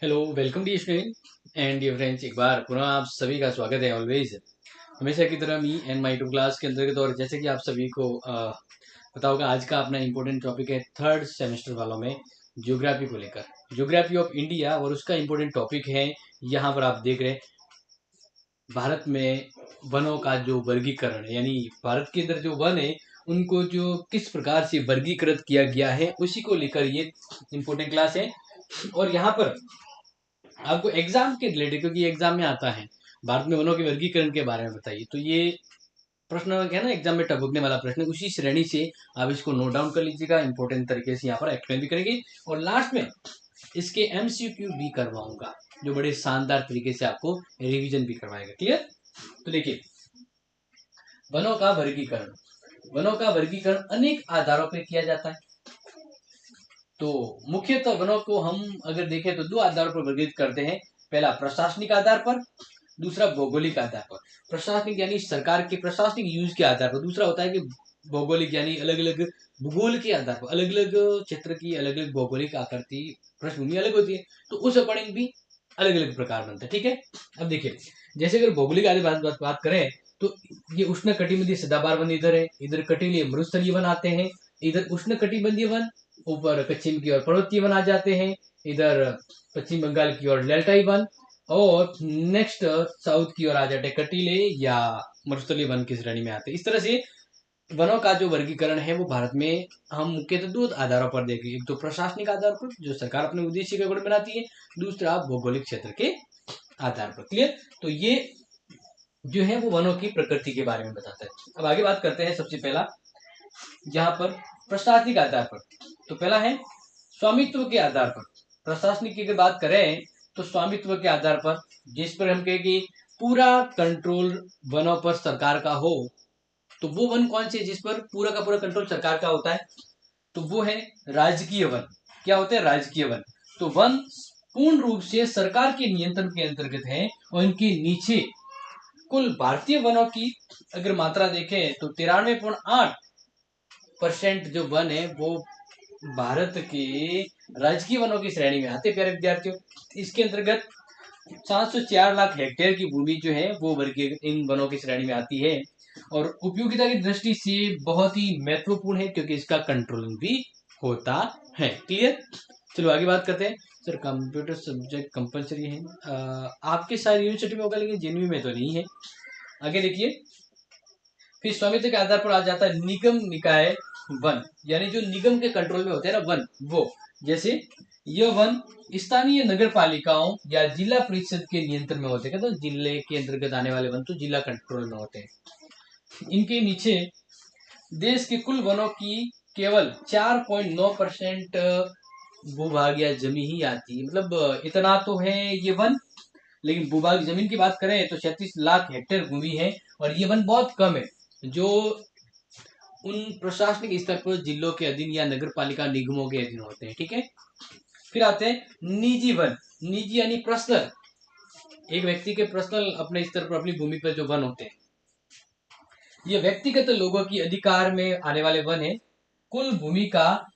Hello welcome the student and dear friends. एक बार पुनः आप सभी का स्वागत है ऑलवेज हमेशा की तरह me and my to class के अंतर्गत। और जैसे कि आप सभी को पता होगा, आज का अपना इंपॉर्टेंट टॉपिक है थर्ड सेमेस्टर वालों में ज्योग्राफी को लेकर, ज्योग्राफी ऑफ इंडिया। और उसका इंपॉर्टेंट टॉपिक है, यहाँ पर आप देख रहे हैं, भारत में वनों का जो वर्गीकरण है, यानी भारत के अंदर जो वन है उनको जो किस प्रकार से वर्गीकृत किया गया है उसी को लेकर ये इंपॉर्टेंट क्लास है। और यहाँ पर आपको एग्जाम के रिलेटेड, क्योंकि एग्जाम में आता है भारत में वनों के वर्गीकरण के बारे में बताइए, तो ये प्रश्न क्या है ना, एग्जाम में टपकने वाला प्रश्न, उसी श्रेणी से आप इसको नोट डाउन कर लीजिएगा। इंपॉर्टेंट तरीके से यहाँ पर एक्सप्लेन भी करेंगे और लास्ट में इसके एमसीक्यू भी करवाऊंगा, जो बड़े शानदार तरीके से आपको रिवीजन भी करवाएगा। क्लियर? तो देखिए, वनों का वर्गीकरण, वनों का वर्गीकरण अनेक आधारों पर किया जाता है। तो मुख्यतः वनों को हम अगर देखें तो दो आधारों पर वर्गीकृत करते हैं। पहला प्रशासनिक आधार पर, दूसरा भौगोलिक आधार पर। प्रशासनिक यानी सरकार के प्रशासनिक यूज के आधार पर, दूसरा होता है कि भौगोलिक यानी अलग अलग भूगोल के आधार पर, अलग अलग क्षेत्र की अलग अलग भौगोलिक आकृति, पृष्ठभूमि अलग होती है, तो उस अकॉर्डिंग भी अलग अलग प्रकार बनते हैं। ठीक है, अब देखिए, जैसे अगर भौगोलिक आधार बात करें तो ये उष्ण कटिबंधीय सदाबहार वन इधर है, इधर कटिबंधीय मरुस्थलीय वन आते हैं, इधर उष्ण कटिबंधीय वन, ऊपर पश्चिम की ओर पर्वतीय वन आ जाते हैं, इधर पश्चिम बंगाल की ओर डेल्टाई वन, और नेक्स्ट साउथ की ओर आ जाते हैं कटीले या मरुस्थलीय वन की श्रेणी में आते हैं। इस तरह से वनों का जो वर्गीकरण है वो भारत में हम मुख्यतः दो आधारों पर देखें, एक तो प्रशासनिक आधार पर जो सरकार अपने उद्देश्य के अकॉर्डिंग बनाती है, दूसरा भौगोलिक क्षेत्र के आधार पर। क्लियर? तो ये जो है वो वनों की प्रकृति के बारे में बताता है। अब आगे बात करते हैं। सबसे पहला यहाँ पर प्रशासनिक आधार पर, तो पहला है स्वामित्व के आधार पर। प्रशासनिक की अगर बात करें तो स्वामित्व के आधार पर, जिस पर हम कहें कि पूरा कंट्रोल वनों पर सरकार का हो, तो वो वन कौन से जिस पर पूरा का पूरा कंट्रोल सरकार का होता है, तो वो है राजकीय वन। क्या होते हैं? राजकीय वन। तो वन पूर्ण रूप से सरकार के नियंत्रण के अंतर्गत है और इनके नीचे कुल भारतीय वनों की अगर मात्रा देखें तो 93.8% जो वन है वो भारत के राजकीय वनों की श्रेणी में आते हैं। प्यारे विद्यार्थियों, इसके अंतर्गत 704 लाख हेक्टेयर की भूमि जो है वो वर्गीय इन वनों की श्रेणी में आती है और उपयोगिता की दृष्टि से बहुत ही महत्वपूर्ण है, क्योंकि इसका कंट्रोलिंग भी होता है। क्लियर? चलो आगे बात करते हैं। सर, कंप्यूटर सब्जेक्ट कंपलसरी है? आपके शायद यूनिवर्सिटी में होगा, लेकिन जेएनयू में तो नहीं है। आगे देखिए, फिर स्वामित्व के आधार पर आ जाता है निगम निकाय वन, यानी जो निगम के कंट्रोल में होते हैं ना वन, वो जैसे यह वन स्थानीय नगर पालिकाओं या जिला परिषद के नियंत्रण में होते हैं। तो जिले के अंतर्गत आने वाले वन तो जिला कंट्रोल में होते हैं। इनके नीचे देश के कुल वनों की केवल 4.9% भूभाग या जमीन ही आती है। मतलब इतना तो है ये वन, लेकिन भूभाग जमीन की बात करें तो 36 लाख हेक्टेयर भूमि है और ये वन बहुत कम है जो उन प्रशासनिक स्तर पर जिलों के अधीन या नगर पालिका निगमों के अधीन होते हैं। ठीक है, फिर आते हैं निजी वन। निजी यानी पर्सनल, एक व्यक्ति के पर्सनल अपने स्तर पर अपनी भूमि पर जो वन होते हैं, ये व्यक्तिगत लोगों की अधिकार में आने वाले वन है। कुल भूमि का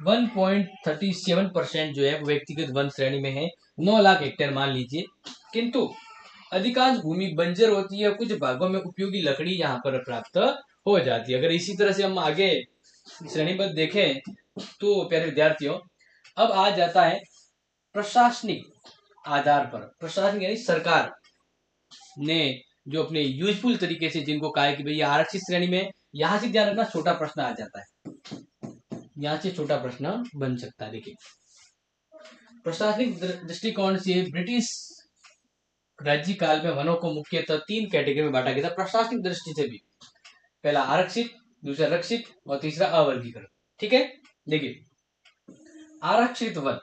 1.37% जो है वो व्यक्तिगत वन श्रेणी में है, 9 लाख हेक्टेयर मान लीजिए। किंतु अधिकांश भूमि बंजर होती है, कुछ भागों में उपयोगी लकड़ी यहाँ पर प्राप्त हो जाती है। अगर इसी तरह से हम आगे श्रेणीबद्ध देखें तो प्यारे विद्यार्थियों, अब आ जाता है प्रशासनिक आधार पर। प्रशासनिक यानी सरकार ने जो अपने यूजफुल तरीके से जिनको कहा है कि भैया आरक्षित श्रेणी में, यहां से ध्यान रखना छोटा प्रश्न आ जाता है, यहां से छोटा प्रश्न बन सकता है। देखिए, प्रशासनिक दृष्टिकोण से ब्रिटिश राज्य काल में वनों को मुख्यतः 3 कैटेगरी में बांटा गया था प्रशासनिक दृष्टि से भी। पहला आरक्षित, दूसरा रक्षित और तीसरा अवर्गीकृत। ठीक है, देखिए, आरक्षित वन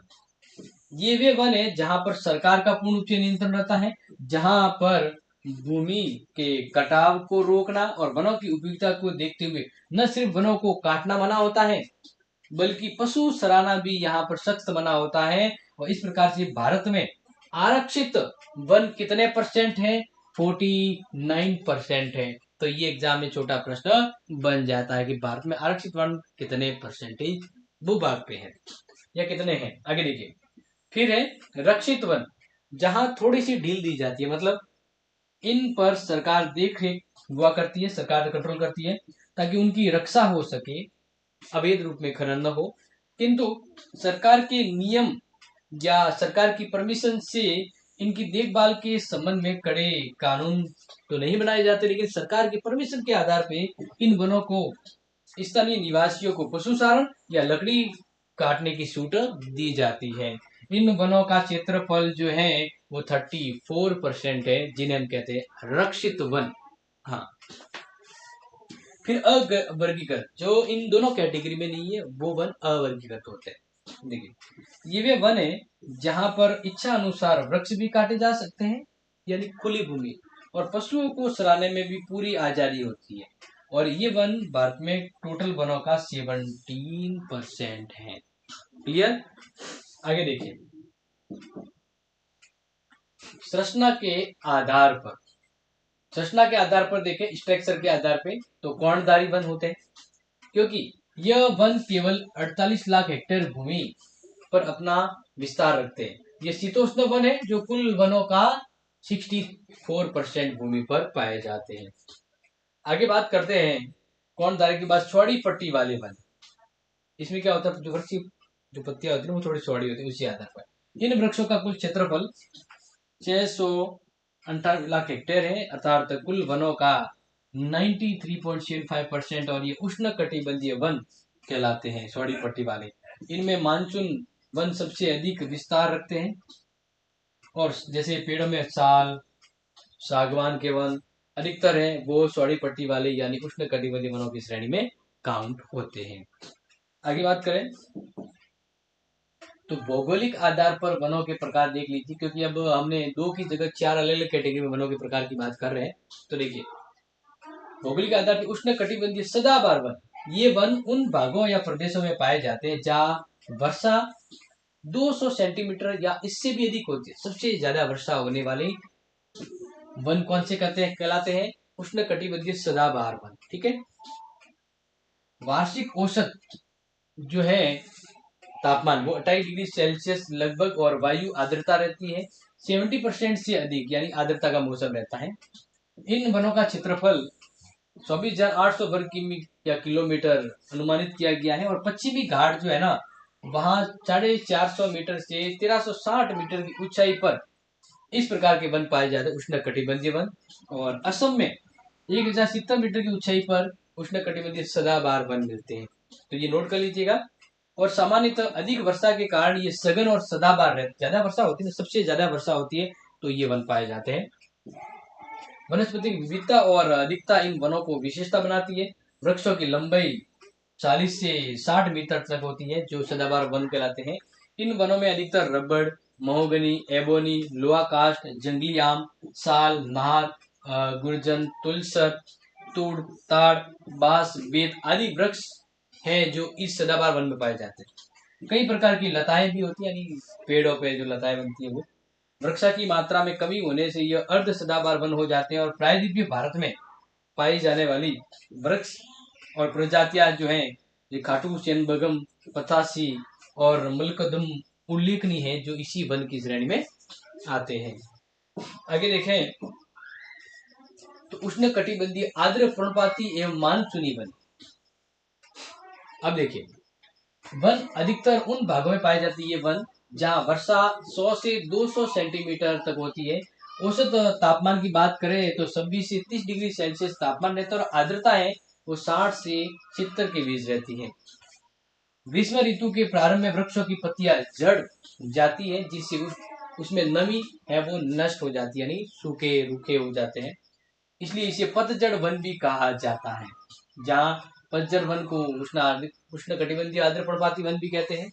ये वे वन है जहां पर सरकार का पूर्ण रूप से नियंत्रण रहता है, जहां पर भूमि के कटाव को रोकना और वनों की उपयोगिता को देखते हुए न सिर्फ वनों को काटना मना होता है, बल्कि पशु सराहना भी यहाँ पर सख्त मना होता है। और इस प्रकार से भारत में आरक्षित वन कितने परसेंट है? 49% है। तो ये एग्जाम में छोटा प्रश्न बन जाता है कि भारत में आरक्षित वन कितने परसेंटेज भूभाग पे है या कितने हैं। आगे देखिए, फिर है रक्षित वन, जहां थोड़ी सी ढील दी जाती है, मतलब इन पर सरकार देख रेख हुआ करती है, सरकार कंट्रोल करती है ताकि उनकी रक्षा हो सके, अवैध रूप में खनन न हो। किंतु सरकार के नियम या सरकार की परमिशन से इनकी देखभाल के संबंध में कड़े कानून तो नहीं बनाए जाते, लेकिन सरकार की परमिशन के आधार पे इन वनों को स्थानीय निवासियों को पशु चारण या लकड़ी काटने की छूट दी जाती है। इन वनों का क्षेत्रफल जो है वो 34% है, जिन्हें हम कहते हैं रक्षित वन। हाँ, फिर अवर्गीकृत, जो इन दोनों कैटेगरी में नहीं है वो वन अवर्गीकृत होते हैं। देखिए, ये वे वन है जहां पर इच्छा अनुसार वृक्ष भी काटे जा सकते हैं, यानी खुली भूमि, और पशुओं को चराने में भी पूरी आजादी होती है। और ये वन भारत में टोटल वनों का 17% है। क्लियर? आगे देखिए, संरचना के आधार पर, संरचना के आधार पर देखें, स्ट्रक्चर के आधार पे तो कर्णधारी वन होते हैं, क्योंकि यह वन केवल 48 लाख हेक्टेयर भूमि पर अपना विस्तार रखते हैं। ये शीतोष्ण वन है जो कुल वनों का 64% भूमि पर पाए जाते हैं। आगे बात करते हैं कर्णधारी के बाद चौड़ी पट्टी वाले वन। इसमें क्या होता है, जो वृक्ष जो पत्तियां होती है वो थोड़ी चौड़ी होती है, उसी आधार पर इन वृक्षों का कुल क्षेत्रफल 698 लाख हेक्टेयर है, अर्थात कुल वनों का 93.75%, और ये उष्ण कटिबंधीय वन कहलाते हैं चौड़ी पट्टी वाले। इनमें मानसून वन सबसे अधिक विस्तार रखते हैं, और जैसे पेड़ों में साल, सागवान के वन अधिकतर है, वो चौड़ी पट्टी वाले यानी उष्ण कटिबंधीय वनों की श्रेणी में काउंट होते हैं। आगे बात करें तो भौगोलिक आधार पर वनों के प्रकार देख लीजिए, क्योंकि अब हमने 2 की जगह 4 अलग अलग कैटेगरी में वनों के प्रकार की बात कर रहे हैं। तो देखिए, भौगोलिक आधार पर उष्ण कटिबंधीय सदाबहार वन, ये वन उन भागों या प्रदेशों में पाए जाते हैं जहाँ वर्षा 200 सेंटीमीटर या इससे भी अधिक होती है। सबसे ज्यादा वर्षा होने वाले वन कौन से कहलाते हैं? उष्ण कटिबंधीय सदाबहार वन। ठीक है। वार्षिक औसत जो है तापमान वो 28 डिग्री सेल्सियस लगभग, और वायु आर्द्रता रहती है 70% से अधिक, यानी आर्द्रता का मौसम रहता है। इन वनों का क्षेत्रफल 24,800 वर्ग या किलोमीटर अनुमानित किया गया है, और पश्चिमी घाट जो है ना, वहां 450 मीटर से 1360 मीटर की ऊंचाई पर इस प्रकार के वन पाए जाते हैं, उष्ण कटिबंधीय वन। और असम में 1070 मीटर की ऊंचाई पर उष्ण कटिबंधीय सदाबहार वन मिलते हैं। तो ये नोट कर लीजिएगा। और सामान्यतः अधिक वर्षा के कारण ये सघन और सदाबहार रहते, ज्यादा वर्षा होती है, सबसे ज्यादा वर्षा होती है तो ये वन पाए जाते हैं। वनस्पति विविधता और अधिकता इन वनों को विशेषता बनाती है। वृक्षों की लंबाई 40 से 60 मीटर तक होती है, जो सदाबहार वन कहलाते हैं। इन वनों में अधिकतर रबड़, महोगनी, एबोनी, लोहा कास्ट, जंगली आम, साल, नार, गुर्जन, तुलसर, तुड़, ताड़, बांस, बेत आदि वृक्ष हैं जो इस सदाबहार वन में पाए जाते हैं। कई प्रकार की लताएं भी होती है, यानी पेड़ों पे जो लताएं बनती है वो। वृक्षा की मात्रा में कमी होने से यह अर्ध सदाबहार वन हो जाते हैं, और प्रायद्वीपीय भारत में पाई जाने वाली वृक्ष और प्रजातियां जो हैं, ये खाटू श्यामबगम, पतासी और मलकदम उल्लेखनीय है, जो इसी वन की श्रेणी में आते हैं। आगे देखें तो उष्ण कटिबंधीय आर्द्र पर्णपाती एवं मानसूनी वन। अब देखिए, वन अधिकतर उन भागों में पाई जाती है वन जहां वर्षा 100 से 200 सेंटीमीटर तक होती है। औसत तापमान की बात करें तो 26 से 30 डिग्री सेल्सियस तापमान रहता है, और आर्द्रता है वो 60 से 70 के बीच रहती है। ग्रीष्म ऋतु के प्रारंभ में वृक्षों की पत्तियां झड़ जाती है, जिससे उसमें नमी है वो नष्ट हो जाती है, यानी सूखे रूखे हो जाते हैं। इसलिए इसे पतझड़ वन भी कहा जाता है। जहाँ पतझड़ वन को उष्ण कटिबंधीय आर्द्र पर्णपाती वन भी कहते हैं।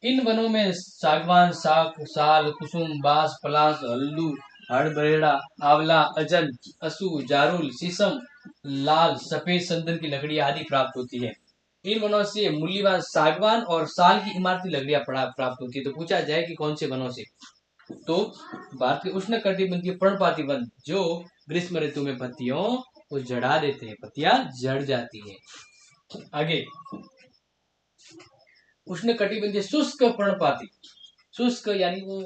इन वनों में सागवान, साल, कुसुम, बांस, पलास, हल्दू, हड़बड़ेड़ा, आंवला, अजन, असू, जारुल, शीशम, लाल, सफेद संदन की लकड़ी आदि प्राप्त होती है। इन वनों से मूल्यवान सागवान और साल की इमारती लकड़ियां प्राप्त होती है। तो पूछा जाए कि कौन से वनों से, तो भारत के उष्ण कटिबंधीय पर्णपाती वन जो ग्रीष्म ऋतु में पत्तियों को झड़ा देते हैं, पत्तियां झड़ जाती है। आगे उष्ण कटिबंधीय शुष्क पर्णपाती शुष्क यानी वो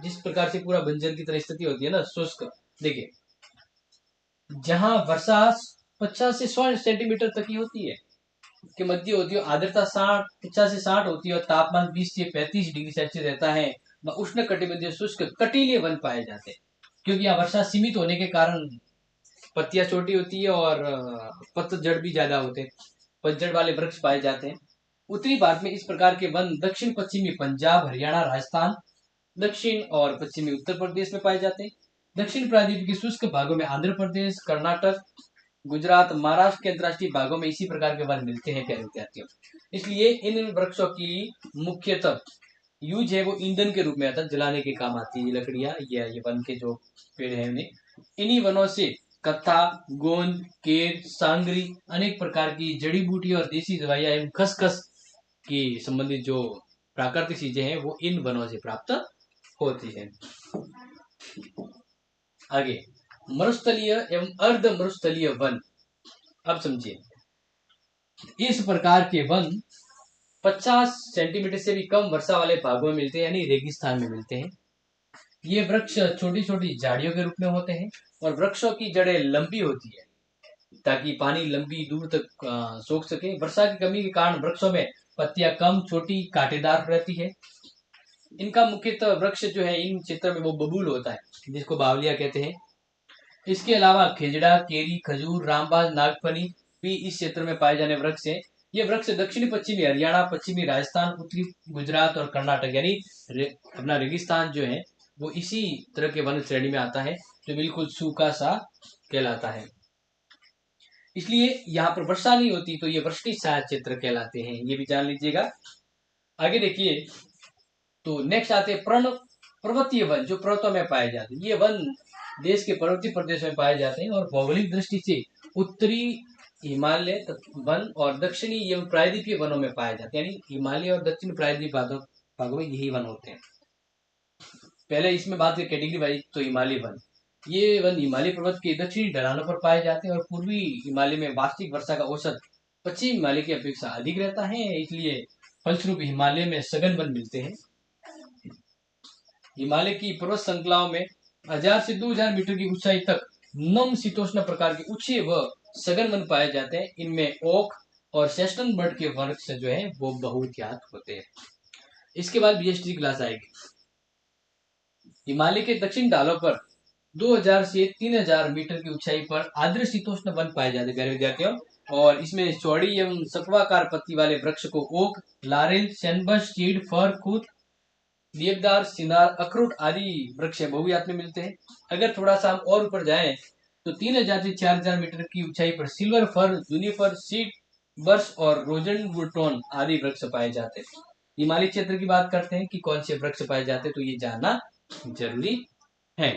जिस प्रकार से पूरा बंजर की तरह स्थिति होती है ना, शुष्क। देखिए, जहां वर्षा 50 से 100 सेंटीमीटर तक ही होती है के मध्य होती है, आर्द्रता 50 से 60 होती है और तापमान 20 से 35 डिग्री सेल्सियस रहता है, व उष्ण कटिबंधीय शुष्क कटीले वन पाए जाते हैं। क्योंकि यहाँ वर्षा सीमित होने के कारण पत्तियां छोटी होती है और पतझड़ भी ज्यादा होते हैं, पतझड़ वाले वृक्ष पाए जाते हैं। उत्तरी भारत में इस प्रकार के वन दक्षिण पश्चिमी पंजाब, हरियाणा, राजस्थान, दक्षिण और पश्चिमी उत्तर प्रदेश में पाए जाते हैं। दक्षिण प्रायद्वीप के शुष्क भागों में आंध्र प्रदेश, कर्नाटक, गुजरात, महाराष्ट्र के अंतर्राष्ट्रीय भागों में इसी प्रकार के वन मिलते हैं प्यारे विद्यार्थियों। इसलिए इन वृक्षों की मुख्यतः यूज है वो ईंधन के रूप में आता है, जलाने के काम आती है लकड़ियां या ये वन के जो पेड़ है उन्हें। इन्हीं वनों से कत्था, गोंद, केर, सांगरी, अनेक प्रकार की जड़ी बूटी और देसी दवाइयां एवं खसखस की संबंधित जो प्राकृतिक चीजें हैं वो इन वनों से प्राप्त होती है। आगे, मरुस्थलीय एवं अर्ध मरुस्थलीय वन। अब समझिए, इस प्रकार के वन 50 सेंटीमीटर से भी कम वर्षा वाले भागों में मिलते हैं, यानी रेगिस्तान में मिलते हैं। ये वृक्ष छोटी छोटी झाड़ियों के रूप में होते हैं और वृक्षों की जड़ें लंबी होती है ताकि पानी लंबी दूर तक सोख सके। वर्षा की कमी के कारण वृक्षों में पत्तियां कम, छोटी, कांटेदार रहती है। इनका मुख्यतः वृक्ष जो है इन क्षेत्र में वो बबूल होता है जिसको बावलिया कहते हैं। इसके अलावा खिजड़ा, केरी, खजूर, रामबाग, नागफनी भी इस क्षेत्र में पाए जाने वृक्ष हैं। ये वृक्ष दक्षिणी पश्चिमी हरियाणा, पश्चिमी राजस्थान, उत्तरी गुजरात और कर्नाटक यानी अपना रेगिस्तान जो है वो इसी तरह के वन श्रेणी में आता है जो बिल्कुल सूखा सा कहलाता है। इसलिए यहाँ पर वर्षा नहीं होती तो ये वृष्टि सहायक क्षेत्र कहलाते हैं, ये भी जान लीजिएगा। आगे देखिए, तो नेक्स्ट आते हैं पर्वतीय वन जो पर्वतों में पाए जाते हैं। ये वन देश के पर्वतीय प्रदेश में पाए जाते हैं और भौगोलिक दृष्टि से उत्तरी हिमालय वन और दक्षिणी एवं प्रायद्वीपीय वनों में पाए जाते हैं, यानी हिमालय और दक्षिण प्रायद्वीप भागों में यही वन होते हैं। पहले इसमें बात करें कैटेगरी वाइज, तो हिमालय वन, ये वन हिमालय पर्वत के दक्षिणी ढलानों पर पाए जाते हैं और पूर्वी हिमालय में वार्षिक वर्षा का औसत पश्चिमी हिमालय की अपेक्षा अधिक रहता है, इसलिए फलस्वरूप हिमालय में सघन वन मिलते हैं। हिमालय की पर्वत श्रृंखलाओं में 1000 से 2000 मीटर की ऊंचाई तक नम शीतोष्ण प्रकार के ऊंचे व सघन वन पाए जाते हैं। इनमें ओक और सेस्टन बर्ड के वृक्ष जो है वो बहुत्यात होते हैं। इसके बाद बीएसटी क्लास आएगी। हिमालय के दक्षिण ढालों पर 2000 से 3000 मीटर की ऊंचाई पर आर्द्र शीतोष्ण वन पाए जाते हैं प्यारे विद्यार्थियों, और इसमें चौड़ी एवं सत्वाकार पत्ती वाले वृक्ष को ओक, लारेल, सैनबस, चीड़, फर, खूत, देवदार, सिनार, अखरोट आदि वृक्ष बहुयात में मिलते हैं। अगर थोड़ा सा हम और ऊपर जाएं तो 3000 से 4000 मीटर की ऊंचाई पर सिल्वर फर, जूनिपर, सीड बर्स और रोजन वुडटोन आदि वृक्ष पाए जाते हैं। हिमालय क्षेत्र की बात करते हैं कि कौन से वृक्ष पाए जाते हैं, तो ये जानना जरूरी है।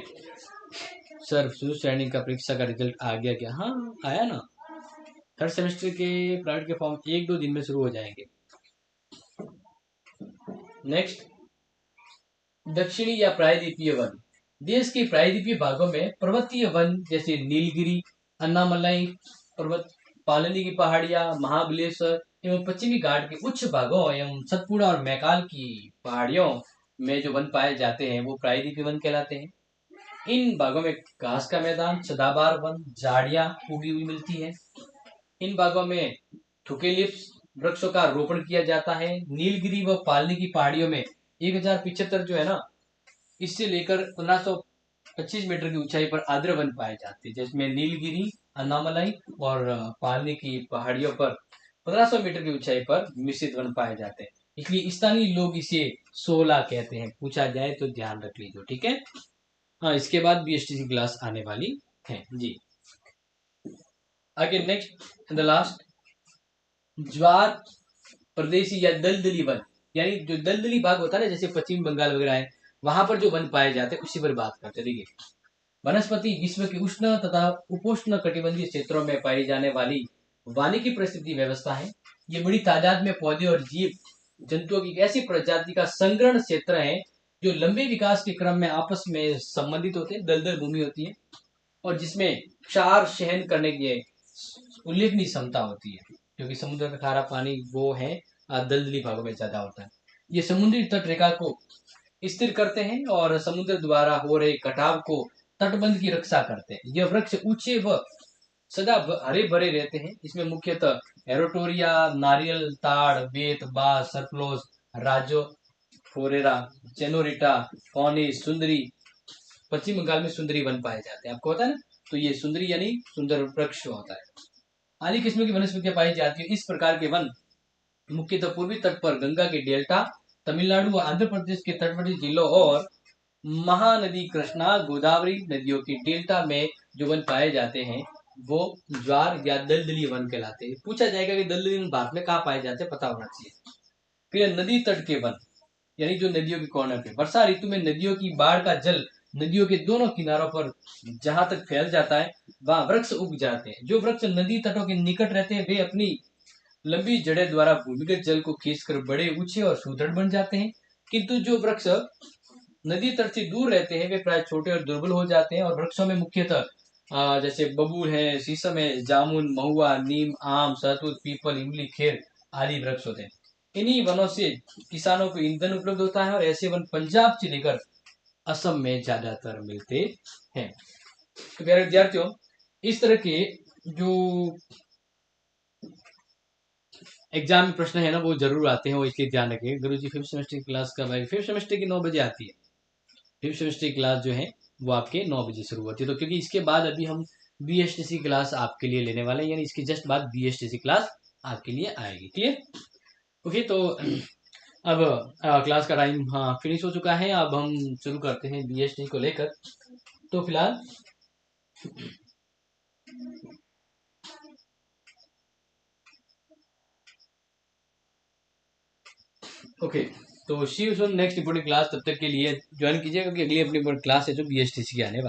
सर श्रेणी का परीक्षा का रिजल्ट आ गया क्या? हाँ, आया ना। थर्ड सेमेस्टर के प्राइवेट के फॉर्म 1-2 दिन में शुरू हो जाएंगे। नेक्स्ट, दक्षिणी या प्रायद्वीपीय वन। देश के प्रायद्वीपीय भागों में पर्वतीय वन जैसे नीलगिरी, अन्नामलाई पर्वत, पालनी की पहाड़ियां, महाबलेश्वर एवं पश्चिमी घाट के उच्च भागों एवं सतपुड़ा और मैकाल की पहाड़ियों में जो वन पाए जाते हैं वो प्रायद्वीपीय वन कहलाते हैं। इन भागों में घास का मैदान, सदाबहार वन, झाड़ियां उगी हुई मिलती है। इन भागों में थुकेलिप्स वृक्षों का रोपण किया जाता है। नीलगिरी व पालनी की पहाड़ियों में 1075 जो है ना, इससे लेकर 1525 मीटर की ऊंचाई पर आर्द्र वन पाए जाते हैं, जिसमें नीलगिरी, अन्नामलाई और पालनी की पहाड़ियों पर 1500 मीटर की ऊंचाई पर मिश्रित वन पाए जाते हैं। इसलिए स्थानीय लोग इसे 16 कहते हैं। पूछा जाए तो ध्यान रख लीजिए, ठीक है। हाँ, इसके बाद बीएसटीसी क्लास आने वाली है जी। आगे नेक्स्ट द लास्ट, ज्वार प्रदेशी या दलदली वन, यानी जो दलदली भाग होता है ना, जैसे पश्चिम बंगाल वगैरह है वहां पर जो वन पाए जाते हैं उसी पर बात करते हैं। देखिए, वनस्पति विश्व के उष्ण तथा उपोष्ण कटिबंधीय क्षेत्रों में पाई जाने वाली वानिकी परिस्थिति व्यवस्था है। ये बड़ी तादाद में पौधे और जीव जंतुओं की ऐसी प्रजाति का संग्रहण क्षेत्र है जो लंबे विकास के क्रम में आपस में संबंधित होते हैं। दलदल भूमि होती है और जिसमें क्षार सहन करने की उल्लेखनीय क्षमता होती है, क्योंकि समुद्र का खारा पानी वो है दलदली भागों में ज्यादा होता है। ये समुद्री तट रेखा को स्थिर करते हैं और समुद्र द्वारा हो रहे कटाव को तटबंध की रक्षा करते हैं। यह वृक्ष ऊंचे व सदा हरे भरे रहते हैं। इसमें मुख्यतः एरोटोरिया, नारियल, ताड़, बेत, बांस, सरप्लोस, राजो, फोरेरा, चेनोरिटा, फॉनिस, सुंदरी, पश्चिम बंगाल में सुंदरी वन पाए जाते हैं। आपको पता है ना, तो ये सुंदरी यानी सुंदर वृक्ष होता है। आदि किस्म की वनस्पतियां पाई जाती है। इस प्रकार के वन मुख्यतः पूर्वी तट पर गंगा के डेल्टा, तमिलनाडु व आंध्र प्रदेश के तटवर्ती जिलों और महानदी कृष्णा गोदावरी नदियों के डेल्टा में जो वन पाए जाते हैं वो ज्वार या दलदली वन कहलाते हैं। पूछा जाएगा कि दलदली वन भारत में कहाँ पाए जाते हैं, पता होना चाहिए। फिर नदी तट के वन यानी जो नदियों के कॉर्नर पे, वर्षा ऋतु में नदियों की बाढ़ का जल नदियों के दोनों किनारों पर जहां तक फैल जाता है वहां वृक्ष उग जाते हैं। जो वृक्ष नदी तटों के निकट रहते हैं वे अपनी लंबी जड़ें द्वारा भूमिगत जल को खींचकर बड़े ऊंचे और सुदृढ़ बन जाते हैं। किंतु जो वृक्ष नदी तट से दूर रहते हैं वे प्राय छोटे और दुर्बल हो जाते हैं। और वृक्षों में मुख्यतः जैसे बबूल है, शीशम है, जामुन, महुआ, नीम, आम, सहतूत, पीपल, इमली, खेर आदि वृक्ष होते हैं। इन्हीं वनों से किसानों को ईंधन उपलब्ध होता है और ऐसे वन पंजाब से लेकर असम में ज्यादातर मिलते हैं। तो प्यारे विद्यार्थियों, इस तरह के जो एग्जाम में प्रश्न है ना वो जरूर आते हैं, वो इसलिए ध्यान रखें। गुरु जी 5th सेमेस्टर की क्लास कब आएगी? 5th सेमेस्टर की 9 बजे आती है। 5th सेमेस्टर की क्लास जो है वो आपके 9 बजे शुरू होती है। तो क्योंकि इसके बाद अभी हम BSTC क्लास आपके लिए लेने वाले हैं, यानी इसके जस्ट बाद BSTC क्लास आपके लिए आएगी। क्लियर? ओके, तो अब क्लास का टाइम फिनिश हो चुका है। अब हम शुरू करते हैं BSTC को लेकर। तो फिलहाल ओके, तो see you soon next important class. तब तक के लिए ज्वाइन कीजिएगा कि अगली अपनी क्लास है जो BSTC की आने वाली